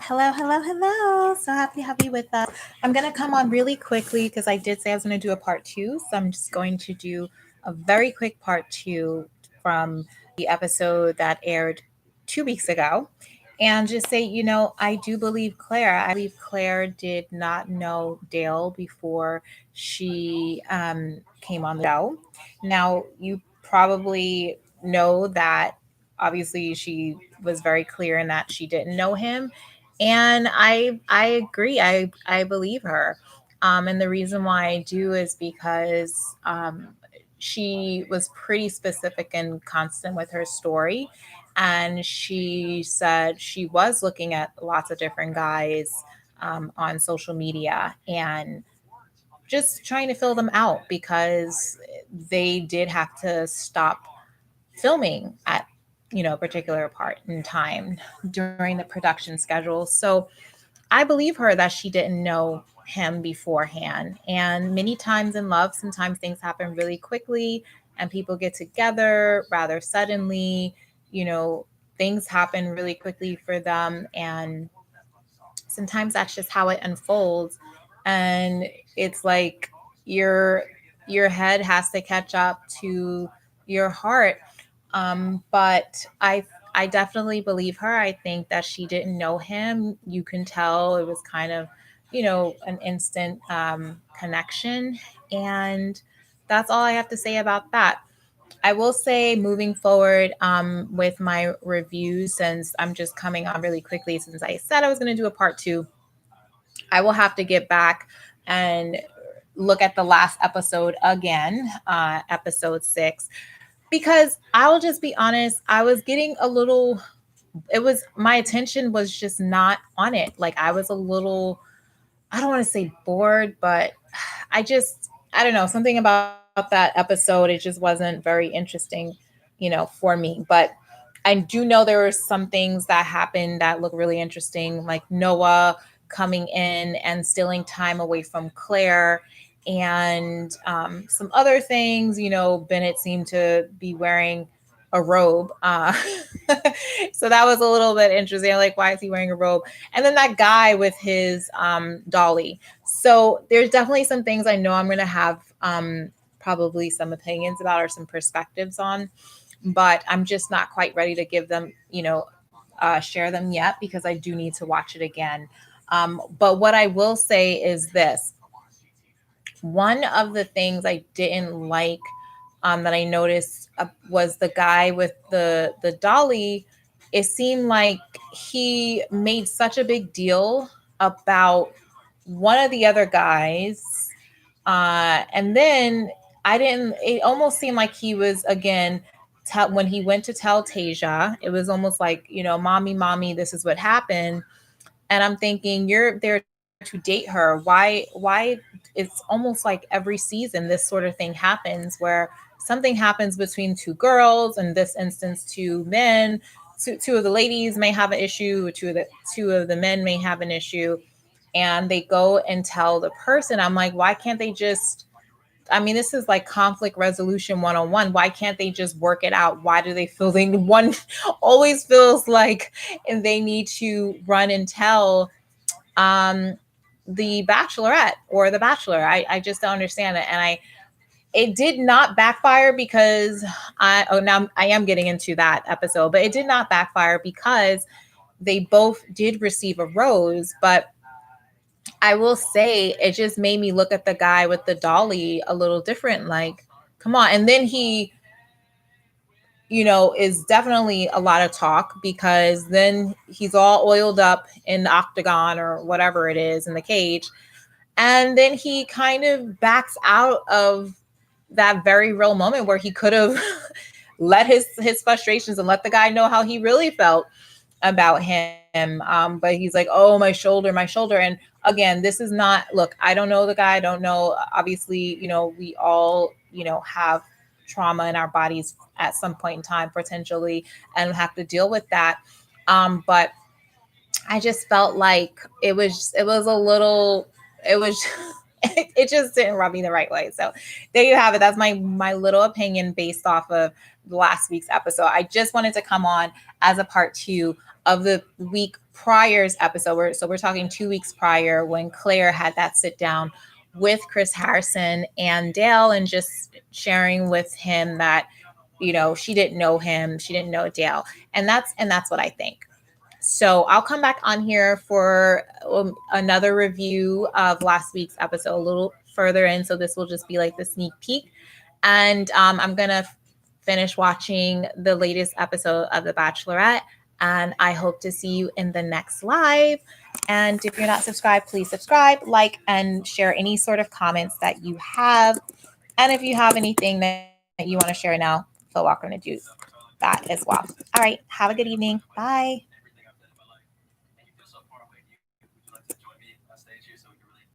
Hello, hello, hello. So happy to have you with us. I'm going to come on really quickly because I did say I was going to do a part two. So I'm just going to do a very quick part two from the episode that aired 2 weeks ago. And just say, I do believe Claire. I believe Claire did not know Dale before she came on the show. Now, you probably know that obviously she was very clear in that she didn't know him, and I agree. I believe her. And the reason why I do is because she was pretty specific and constant with her story. And she said she was looking at lots of different guys on social media and just trying to fill them out because they did have to stop filming at a particular part in time during the production schedule. So I believe her that she didn't know him beforehand. And many times in love, sometimes things happen really quickly and people get together rather suddenly. You know, things happen really quickly for them. And sometimes that's just how it unfolds. And it's like your your head has to catch up to your heart. But I definitely believe her. I think that she didn't know him. You can tell it was kind of, an instant connection. And that's all I have to say about that. I will say moving forward with my reviews, since I'm just coming on really quickly, since I said I was going to do a part two, I will have to get back and look at the last episode again, episode 6, because I'll just be honest, I was getting a little, it was, my attention was just not on it. Like I was a little, I don't want to say bored, but I don't know, something about that episode, it just wasn't very interesting, for me. But I do know there were some things that happened that look really interesting, like Noah coming in and stealing time away from Claire, and some other things. Bennett seemed to be wearing a robe. So that was a little bit interesting. Like, why is he wearing a robe? And then that guy with his dolly. So there's definitely some things I know I'm going to have probably some opinions about or some perspectives on, but I'm just not quite ready to give them, share them yet because I do need to watch it again. But what I will say is this: one of the things I didn't like, that I noticed, was the guy with the dolly. It seemed like he made such a big deal about one of the other guys, and then I didn't. It almost seemed like he was again. When he went to tell Tasia, it was almost like, mommy, mommy, this is what happened. And I'm thinking, you're there to date her. Why it's almost like every season this sort of thing happens, where something happens between two girls, in this instance two men. Two of the ladies may have an issue, two of the men may have an issue, and they go and tell the person. I'm like, why can't they just, I mean, this is like conflict resolution 101. Why can't they just work it out? Why do they feel they one always feels like, and they need to run and tell um the bachelorette or the bachelor? I just don't understand it. And it did not backfire because now I am getting into that episode, but it did not backfire because they both did receive a rose. But I will say it just made me look at the guy with the dolly a little different. Like, come on. And then he, is definitely a lot of talk, because then he's all oiled up in the octagon or whatever it is in the cage. And then he kind of backs out of that very real moment where he could have let his frustrations and let the guy know how he really felt about him. But he's like, oh, my shoulder. And again, this is not, look, I don't know the guy. I don't know. Obviously, we all, have trauma in our bodies at some point in time, potentially, and have to deal with that. But I just felt like it was a little, it was, it just didn't rub me the right way. So there you have it. That's my little opinion based off of last week's episode. I just wanted to come on as a part two of the week prior's episode. So we're talking 2 weeks prior, when Clare had that sit down with Chris Harrison and Dale, and just sharing with him that, she didn't know him, she didn't know Dale, and that's what I think. So I'll come back on here for another review of last week's episode a little further in. So this will just be like the sneak peek. And I'm going to finish watching the latest episode of The Bachelorette. And I hope to see you in the next live. And if you're not subscribed, please subscribe, like, and share any sort of comments that you have. And if you have anything that you want to share now, feel welcome to do that as well. All right. Have a good evening. Bye.